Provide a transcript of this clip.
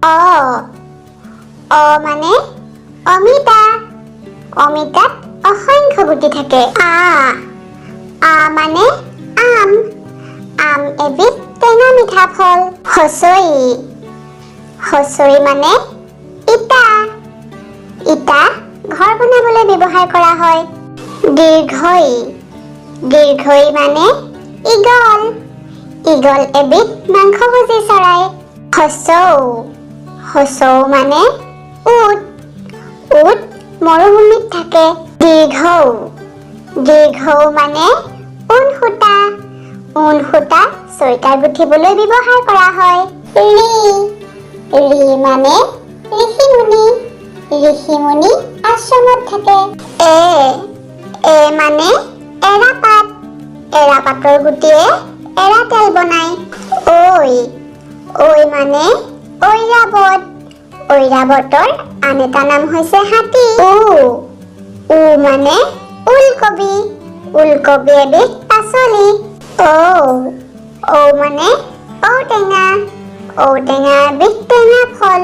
অ অ মানে অমিতা অমিতাত অসংখ্য গুটি থাকে আ মানে আম আম এবিধ টেঙা মিঠা ফল হচৈ মানে ইটা ইটা ঘৰ বনাবলৈ ব্যৱহাৰ কৰা হয় দীৰ্ঘই মানে ঈগল ঈগল এবিধ মাংসভোজী চৰাই হচৌ মানে উট উট মৰুভূমিত থাকে দীৰ্ঘৌ মানে ঊণ সূতা চুৱেটাৰ গুঠিবলৈ ব্যৱহাৰ কৰা হয় ৰি মানে ঋষিমুনি আশ্ৰমত থাকে এ মানে এৰাপাতৰ গুটিয়ে এৰা তেল বনায় ঐ মানে ঐৰাবতৰ আন এটা নাম হৈছে হাতী উ মানে ওলকবি এবিধ পাচলি ঔ মানে ঔটেঙা এবিধ টেঙা ফল